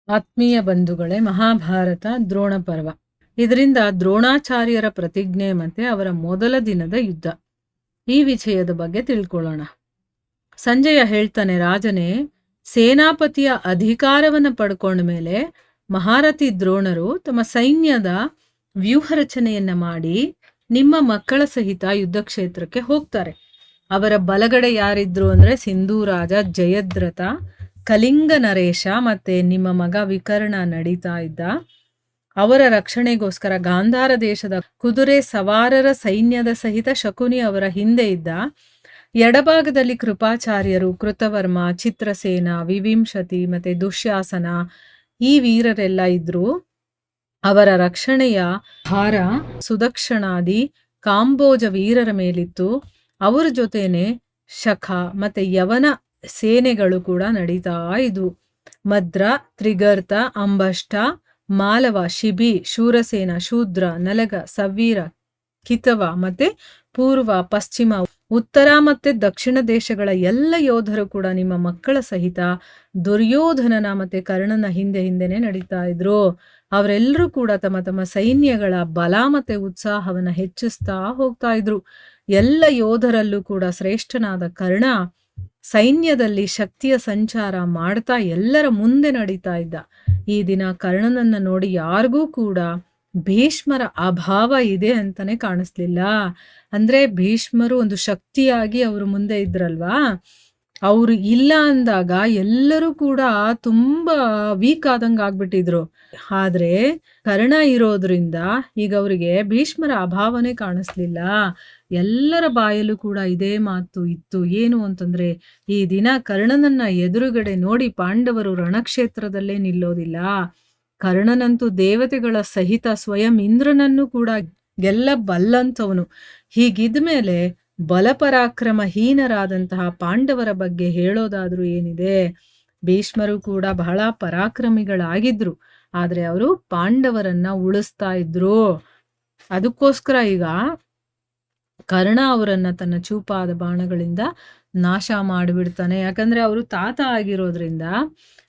ಆತ್ಮೀಯ ಬಂಧುಗಳೇ, ಮಹಾಭಾರತ ದ್ರೋಣ ಪರ್ವ. ಇದರಿಂದ ದ್ರೋಣಾಚಾರ್ಯರ ಪ್ರತಿಜ್ಞೆ ಮತ್ತೆ ಅವರ ಮೊದಲ ದಿನದ ಯುದ್ಧ ಈ ವಿಷಯದ ಬಗ್ಗೆ ತಿಳ್ಕೊಳ್ಳೋಣ. ಸಂಜಯ ಹೇಳ್ತಾನೆ, ರಾಜನೇ, ಸೇನಾಪತಿಯ ಅಧಿಕಾರವನ್ನು ಪಡ್ಕೊಂಡ ಮೇಲೆ ಮಹಾರಥಿ ದ್ರೋಣರು ತಮ್ಮ ಸೈನ್ಯದ ವ್ಯೂಹ ರಚನೆಯನ್ನ ಮಾಡಿ ನಿಮ್ಮ ಮಕ್ಕಳ ಸಹಿತ ಯುದ್ಧ ಕ್ಷೇತ್ರಕ್ಕೆ ಹೋಗ್ತಾರೆ. ಅವರ ಬಲಗಡೆ ಯಾರಿದ್ರು ಅಂದ್ರೆ ಸಿಂಧೂರಾಜ, ಜಯದ್ರಥ, ಕಲಿಂಗ ನರೇಶ ಮತ್ತೆ ನಿಮ್ಮ ಮಗ ವಿಕರ್ಣ ನಡೀತಾ ಇದ್ದ. ಅವರ ರಕ್ಷಣೆಗೋಸ್ಕರ ಗಾಂಧಾರ ದೇಶದ ಕುದುರೆ ಸವಾರರ ಸೈನ್ಯದ ಸಹಿತ ಶಕುನಿ ಅವರ ಹಿಂದೆ ಇದ್ದ. ಎಡಭಾಗದಲ್ಲಿ ಕೃಪಾಚಾರ್ಯರು, ಕೃತವರ್ಮ, ಚಿತ್ರಸೇನ, ವಿವಿಂಶತಿ ಮತ್ತೆ ದುಶ್ಯಾಸನ ಈ ವೀರರೆಲ್ಲ ಇದ್ರು. ಅವರ ರಕ್ಷಣೆಯ ಭಾರ ಸುದಕ್ಷಣಾದಿ ಕಾಂಬೋಜ ವೀರರ ಮೇಲಿತ್ತು. ಅವರ ಜೊತೆನೆ ಶಖ ಮತ್ತೆ ಯವನ ಸೇನೆಗಳು ಕೂಡ ನಡೀತಾ ಇದ್ವು. ಮದ್ರ, ತ್ರಿಗರ್ತ, ಅಂಬಷ್ಟ, ಮಾಲವ, ಶಿಬಿ, ಶೂರಸೇನ, ಶೂದ್ರ, ನಲಗ, ಸವ್ವೀರ, ಕಿತವ ಮತ್ತೆ ಪೂರ್ವ, ಪಶ್ಚಿಮ, ಉತ್ತರ ಮತ್ತೆ ದಕ್ಷಿಣ ದೇಶಗಳ ಎಲ್ಲ ಯೋಧರು ಕೂಡ ನಿಮ್ಮ ಮಕ್ಕಳ ಸಹಿತ ದುರ್ಯೋಧನನ ಮತ್ತೆ ಕರ್ಣನ ಹಿಂದೆನೆ ನಡೀತಾ ಇದ್ರು. ಅವರೆಲ್ಲರೂ ಕೂಡ ತಮ್ಮ ತಮ್ಮ ಸೈನ್ಯಗಳ ಬಲ ಮತ್ತೆ ಉತ್ಸಾಹವನ್ನ ಹೆಚ್ಚಿಸ್ತಾ ಹೋಗ್ತಾ ಇದ್ರು. ಎಲ್ಲ ಯೋಧರಲ್ಲೂ ಕೂಡ ಶ್ರೇಷ್ಠನಾದ ಕರ್ಣ ಸೈನ್ಯದಲ್ಲಿ ಶಕ್ತಿಯ ಸಂಚಾರ ಮಾಡ್ತಾ ಎಲ್ಲರ ಮುಂದೆ ನಡೀತಾ ಇದ್ದ. ಈ ದಿನ ಕರ್ಣನನ್ನ ನೋಡಿ ಯಾರಿಗೂ ಕೂಡ ಭೀಷ್ಮರ ಅಭಾವ ಇದೆ ಅಂತಾನೆ ಕಾಣಿಸ್ಲಿಲ್ಲ. ಅಂದ್ರೆ ಭೀಷ್ಮರು ಒಂದು ಶಕ್ತಿಯಾಗಿ ಅವರು ಮುಂದೆ ಇದ್ರಲ್ವಾ, ಅವರು ಇಲ್ಲ ಅಂದಾಗ ಎಲ್ಲರೂ ಕೂಡ ತುಂಬಾ ವೀಕ್ ಆದಂಗ ಆಗ್ಬಿಟ್ಟಿದ್ರು. ಆದ್ರೆ ಕರ್ಣ ಇರೋದ್ರಿಂದ ಈಗ ಅವರಿಗೆ ಭೀಷ್ಮರ ಅಭಾವನೆ ಕಾಣಿಸ್ಲಿಲ್ಲ. ಎಲ್ಲರ ಬಾಯಲ್ಲೂ ಕೂಡ ಇದೇ ಮಾತು ಇತ್ತು. ಏನು ಅಂತಂದ್ರೆ, ಈ ದಿನ ಕರ್ಣನನ್ನ ಎದುರುಗಡೆ ನೋಡಿ ಪಾಂಡವರು ರಣಕ್ಷೇತ್ರದಲ್ಲೇ ನಿಲ್ಲೋದಿಲ್ಲ. ಕರ್ಣನಂತೂ ದೇವತೆಗಳ ಸಹಿತ ಸ್ವಯಂ ಇಂದ್ರನನ್ನು ಕೂಡ ಗೆಲ್ಲಬಲ್ಲಂಥವನು. ಹೀಗಿದ್ಮೇಲೆ ಬಲಪರಾಕ್ರಮಹೀನರಾದಂತಹ ಪಾಂಡವರ ಬಗ್ಗೆ ಹೇಳೋದಾದ್ರೂ ಏನಿದೆ? ಭೀಷ್ಮರು ಕೂಡ ಬಹಳ ಪರಾಕ್ರಮಿಗಳಾಗಿದ್ರು. ಆದ್ರೆ ಅವರು ಪಾಂಡವರನ್ನ ಉಳಿಸ್ತಾ ಇದ್ರು. ಅದಕ್ಕೋಸ್ಕರ ಈಗ ಕರ್ಣ ಅವರನ್ನ ತನ್ನ ಚೂಪಾದ ಬಾಣಗಳಿಂದ ನಾಶ ಮಾಡಿಬಿಡ್ತಾನೆ. ಯಾಕಂದ್ರೆ ಅವರು ತಾತ ಆಗಿರೋದ್ರಿಂದ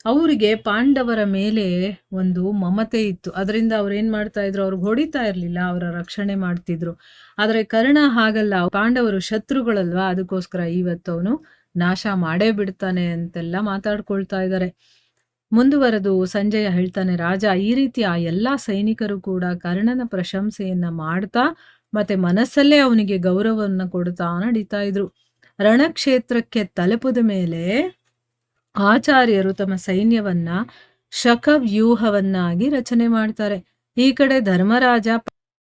ಅವರಿಗೆ ಪಾಂಡವರ ಮೇಲೆ ಒಂದು ಮಮತೆ ಇತ್ತು. ಅದರಿಂದ ಅವ್ರು ಏನ್ ಮಾಡ್ತಾ ಇದ್ರು, ಅವ್ರಿಗೆ ಹೊಡಿತಾ ಇರ್ಲಿಲ್ಲ, ಅವರ ರಕ್ಷಣೆ ಮಾಡ್ತಿದ್ರು. ಆದ್ರೆ ಕರ್ಣ ಹಾಗಲ್ಲ, ಪಾಂಡವರು ಶತ್ರುಗಳಲ್ವಾ, ಅದಕ್ಕೋಸ್ಕರ ಇವತ್ತು ಅವನು ನಾಶ ಮಾಡೇ ಬಿಡ್ತಾನೆ ಅಂತೆಲ್ಲ ಮಾತಾಡ್ಕೊಳ್ತಾ ಇದ್ದಾರೆ. ಮುಂದುವರೆದು ಸಂಜಯ ಹೇಳ್ತಾನೆ, ರಾಜ, ಈ ರೀತಿ ಆ ಎಲ್ಲಾ ಸೈನಿಕರು ಕೂಡ ಕರ್ಣನ ಪ್ರಶಂಸೆಯನ್ನ ಮಾಡ್ತಾ ಮತ್ತೆ ಮನಸ್ಸಲ್ಲೇ ಅವನಿಗೆ ಗೌರವವನ್ನ ಕೊಡ್ತಾ ನಡೀತಾ ಇದ್ರು. ರಣಕ್ಷೇತ್ರಕ್ಕೆ ತಲುಪದ ಮೇಲೆ ಆಚಾರ್ಯರು ತಮ್ಮ ಸೈನ್ಯವನ್ನ ಶಖವ್ಯೂಹವನ್ನಾಗಿ ರಚನೆ ಮಾಡ್ತಾರೆ. ಈ ಕಡೆ ಧರ್ಮರಾಜ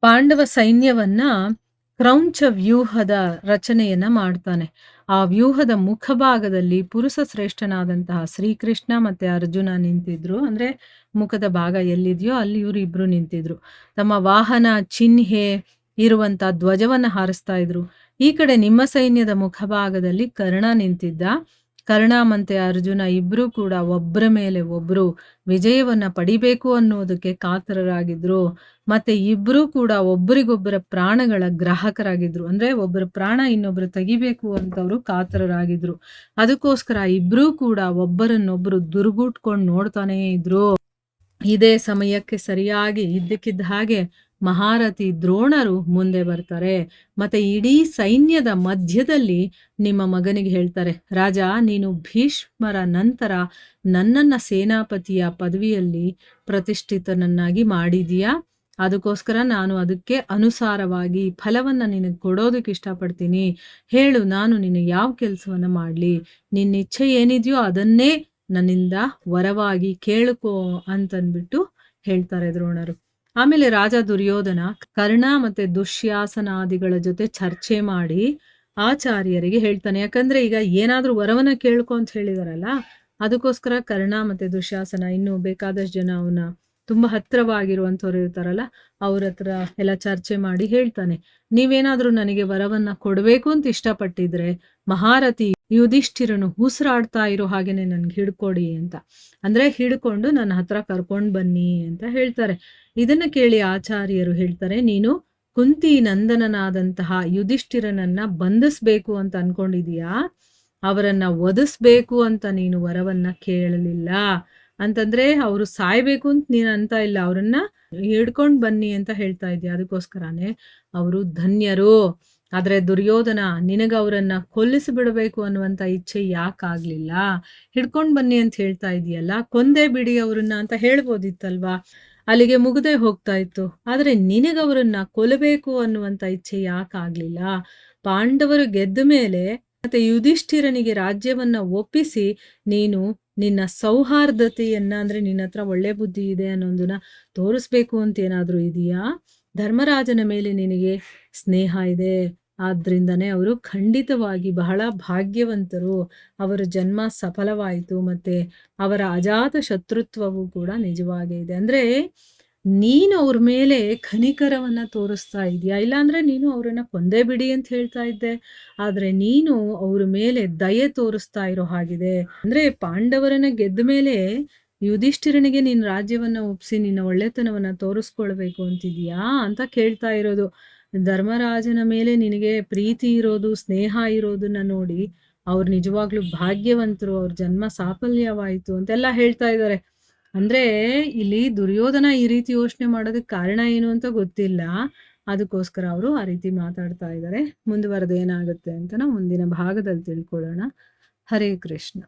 ಪಾಂಡವ ಸೈನ್ಯವನ್ನ ಕ್ರೌಂಚ ವ್ಯೂಹದ ರಚನೆಯನ್ನ ಮಾಡ್ತಾನೆ. ಆ ವ್ಯೂಹದ ಮುಖಭಾಗದಲ್ಲಿ ಪುರುಷ ಶ್ರೇಷ್ಠನಾದಂತಹ ಶ್ರೀಕೃಷ್ಣ ಮತ್ತೆ ಅರ್ಜುನ ನಿಂತಿದ್ರು. ಅಂದ್ರೆ ಮುಖದ ಭಾಗ ಎಲ್ಲಿದೆಯೋ ಅಲ್ಲಿ ಇವರಿಬ್ರು ನಿಂತಿದ್ರು. ತಮ್ಮ ವಾಹನ ಚಿಹ್ನೆ ಇರುವಂತ ಧ್ವಜವನ್ನ ಹಾರಿಸ್ತಾ ಇದ್ರು. ಈ ಕಡೆ ನಿಮ್ಮ ಸೈನ್ಯದ ಮುಖಭಾಗದಲ್ಲಿ ಕರ್ಣ ನಿಂತಿದ್ದ. ಕರ್ಣ ಮತ್ತೆ ಅರ್ಜುನ ಇಬ್ರು ಕೂಡ ಒಬ್ಬರ ಮೇಲೆ ಒಬ್ರು ವಿಜಯವನ್ನ ಪಡಿಬೇಕು ಅನ್ನೋದಕ್ಕೆ ಕಾತರರಾಗಿದ್ರು. ಮತ್ತೆ ಇಬ್ರು ಕೂಡ ಒಬ್ಬರಿಗೊಬ್ಬರ ಪ್ರಾಣಗಳ ಗ್ರಾಹಕರಾಗಿದ್ರು. ಅಂದ್ರೆ ಒಬ್ಬರ ಪ್ರಾಣ ಇನ್ನೊಬ್ರು ತೆಗಿಬೇಕು ಅಂತವ್ರು ಕಾತರರಾಗಿದ್ರು. ಅದಕ್ಕೋಸ್ಕರ ಇಬ್ರು ಕೂಡ ಒಬ್ಬರನ್ನೊಬ್ರು ದುರ್ಗುಟ್ಕೊಂಡು ನೋಡ್ತಾನೆ ಇದ್ರು. ಇದೇ ಸಮಯಕ್ಕೆ ಸರಿಯಾಗಿ ಇದ್ದಕ್ಕಿದ್ದ ಹಾಗೆ ಮಹಾರಥಿ ದ್ರೋಣರು ಮುಂದೆ ಬರ್ತಾರೆ. ಮತ್ತೆ ಇಡೀ ಸೈನ್ಯದ ಮಧ್ಯದಲ್ಲಿ ನಿಮ್ಮ ಮಗನಿಗೆ ಹೇಳ್ತಾರೆ, ರಾಜ, ನೀನು ಭೀಷ್ಮರ ನಂತರ ನನ್ನನ್ನ ಸೇನಾಪತಿಯ ಪದವಿಯಲ್ಲಿ ಪ್ರತಿಷ್ಠಿತನನ್ನಾಗಿ ಮಾಡಿದೀಯಾ. ಅದಕ್ಕೋಸ್ಕರ ನಾನು ಅದಕ್ಕೆ ಅನುಸಾರವಾಗಿ ಫಲವನ್ನ ನಿನಗೆ ಕೊಡೋದಕ್ಕೆ ಇಷ್ಟಪಡ್ತೀನಿ. ಹೇಳು, ನಾನು ನಿನಗೆ ಯಾವ ಕೆಲಸವನ್ನ ಮಾಡ್ಲಿ? ನಿನ್ನ ಇಚ್ಛೆ ಏನಿದೆಯೋ ಅದನ್ನೇ ನನ್ನಿಂದ ವರವಾಗಿ ಕೇಳ್ಕೋ ಅಂತನ್ಬಿಟ್ಟು ಹೇಳ್ತಾರೆ ದ್ರೋಣರು. ಆಮೇಲೆ ರಾಜ ದುರ್ಯೋಧನ ಕರ್ಣ ಮತ್ತೆ ದುಶ್ಯಾಸನಾದಿಗಳ ಜೊತೆ ಚರ್ಚೆ ಮಾಡಿ ಆಚಾರ್ಯರಿಗೆ ಹೇಳ್ತಾನೆ. ಯಾಕಂದ್ರೆ ಈಗ ಏನಾದ್ರೂ ವರವನ್ನ ಕೇಳ್ಕೊ ಅಂತ ಹೇಳಿದಾರಲ್ಲ, ಅದಕ್ಕೋಸ್ಕರ ಕರ್ಣ ಮತ್ತೆ ದುಶ್ಯಾಸನ ಇನ್ನು ಬೇಕಾದಷ್ಟು ಜನ ಅವನ ತುಂಬಾ ಹತ್ರವಾಗಿರುವಂಥವ್ರು ಇರ್ತಾರಲ್ಲ, ಅವ್ರ ಹತ್ರ ಎಲ್ಲ ಚರ್ಚೆ ಮಾಡಿ ಹೇಳ್ತಾನೆ, ನೀವೇನಾದ್ರೂ ನನಗೆ ವರವನ್ನ ಕೊಡ್ಬೇಕು ಅಂತ ಇಷ್ಟಪಟ್ಟಿದ್ರೆ ಮಹಾರಥಿ ಯುಧಿಷ್ಠಿರನು ಉಸಿರಾಡ್ತಾ ಇರೋ ಹಾಗೇನೆ ನನ್ಗೆ ಹಿಡ್ಕೊಡಿ ಅಂತ. ಅಂದ್ರೆ ಹಿಡ್ಕೊಂಡು ನನ್ನ ಹತ್ರ ಕರ್ಕೊಂಡ್ ಬನ್ನಿ ಅಂತ ಹೇಳ್ತಾರೆ. ಇದನ್ನ ಕೇಳಿ ಆಚಾರ್ಯರು ಹೇಳ್ತಾರೆ, ನೀನು ಕುಂತಿ ನಂದನನಾದಂತಹ ಯುಧಿಷ್ಠಿರನನ್ನ ಬಂಧಿಸ್ಬೇಕು ಅಂತ ಅನ್ಕೊಂಡಿದೀಯಾ, ಅವರನ್ನ ವಧಿಸ್ಬೇಕು ಅಂತ ನೀನು ವರವನ್ನ ಕೇಳಲಿಲ್ಲ. ಅಂತಂದ್ರೆ ಅವರು ಸಾಯ್ಬೇಕು ಅಂತ ನೀನು ಅಂತ ಇಲ್ಲ, ಅವರನ್ನ ಹಿಡ್ಕೊಂಡು ಬನ್ನಿ ಅಂತ ಹೇಳ್ತಾ ಇದೀಯ. ಅದಕ್ಕೋಸ್ಕರನೇ ಅವರು ಧನ್ಯರು. ಆದ್ರೆ ದುರ್ಯೋಧನ, ನಿನಗೆ ಅವರನ್ನ ಕೊಲ್ಲಿಸಿಬಿಡಬೇಕು ಅನ್ನುವಂಥ ಇಚ್ಛೆ ಯಾಕಾಗ್ಲಿಲ್ಲ? ಹಿಡ್ಕೊಂಡು ಬನ್ನಿ ಅಂತ ಹೇಳ್ತಾ ಇದೀಯಲ್ಲ, ಕೊಂದೇ ಬಿಡಿ ಅವ್ರನ್ನ ಅಂತ ಹೇಳ್ಬೋದಿತ್ತಲ್ವಾ? ಅಲ್ಲಿಗೆ ಮುಗ್ದೇ ಹೋಗ್ತಾ ಇತ್ತು. ಆದ್ರೆ ನಿನಗವರನ್ನ ಕೊಲ್ಲಬೇಕು ಅನ್ನುವಂಥ ಇಚ್ಛೆ ಯಾಕಾಗ್ಲಿಲ್ಲ? ಪಾಂಡವರು ಗೆದ್ದ ಮೇಲೆ ಮತ್ತೆ ಯುಧಿಷ್ಠಿರನಿಗೆ ರಾಜ್ಯವನ್ನ ಒಪ್ಪಿಸಿ ನೀನು ನಿನ್ನ ಸೌಹಾರ್ದತೆಯನ್ನ, ಅಂದ್ರೆ ನಿನ್ನ ಹತ್ರ ಒಳ್ಳೆ ಬುದ್ಧಿ ಇದೆ ಅನ್ನೋದನ್ನ ತೋರಿಸ್ಬೇಕು ಅಂತ ಏನಾದ್ರೂ ಇದೆಯಾ? ಧರ್ಮರಾಜನ ಮೇಲೆ ನಿನಗೆ ಸ್ನೇಹ ಇದೆ, ಆದ್ರಿಂದನೇ ಅವರು ಖಂಡಿತವಾಗಿ ಬಹಳ ಭಾಗ್ಯವಂತರು. ಅವರ ಜನ್ಮ ಸಫಲವಾಯಿತು, ಮತ್ತೆ ಅವರ ಅಜಾತ ಶತ್ರುತ್ವವು ಕೂಡ ನಿಜವಾಗೇ ಇದೆ. ಅಂದ್ರೆ ನೀನು ಅವ್ರ ಮೇಲೆ ಕನಿಕರವನ್ನ ತೋರಿಸ್ತಾ ಇದೀಯಾ, ಇಲ್ಲಾಂದ್ರೆ ನೀನು ಅವರನ್ನ ಕೊಂದೇ ಬಿಡಿ ಅಂತ ಹೇಳ್ತಾ ಇದ್ದೆ. ಆದ್ರೆ ನೀನು ಅವ್ರ ಮೇಲೆ ದಯೆ ತೋರಿಸ್ತಾ ಇರೋ ಹಾಗಿದೆ. ಅಂದ್ರೆ ಪಾಂಡವರನ್ನ ಗೆದ್ದ ಮೇಲೆ ಯುಧಿಷ್ಠಿರನಿಗೆ ನೀನ್ ರಾಜ್ಯವನ್ನ ಒಪ್ಸಿ ನಿನ್ನ ಒಳ್ಳೆತನವನ್ನ ತೋರಿಸ್ಕೊಳ್ಬೇಕು ಅಂತಿದ್ಯಾ ಅಂತ ಕೇಳ್ತಾ ಇರೋದು. ಧರ್ಮರಾಜನ ಮೇಲೆ ನಿನಗೆ ಪ್ರೀತಿ ಇರೋದು, ಸ್ನೇಹ ಇರೋದನ್ನ ನೋಡಿ ಅವ್ರು ನಿಜವಾಗ್ಲೂ ಭಾಗ್ಯವಂತರು, ಅವ್ರ ಜನ್ಮ ಸಾಫಲ್ಯವಾಯಿತು ಅಂತೆಲ್ಲ ಹೇಳ್ತಾ ಇದ್ದಾರೆ. ಅಂದ್ರೆ ಇಲ್ಲಿ ದುರ್ಯೋಧನ ಈ ರೀತಿ ಯೋಚನೆ ಮಾಡೋದಕ್ಕೆ ಕಾರಣ ಏನು ಅಂತ ಗೊತ್ತಿಲ್ಲ. ಅದಕ್ಕೋಸ್ಕರ ಅವರು ಆ ರೀತಿ ಮಾತಾಡ್ತಾ ಇದ್ದಾರೆ. ಮುಂದುವರೆದು ಏನಾಗುತ್ತೆ ಅಂತ ನಾವು ಮುಂದಿನ ಭಾಗದಲ್ಲಿ ತಿಳ್ಕೊಳ್ಳೋಣ. ಹರೇ ಕೃಷ್ಣ.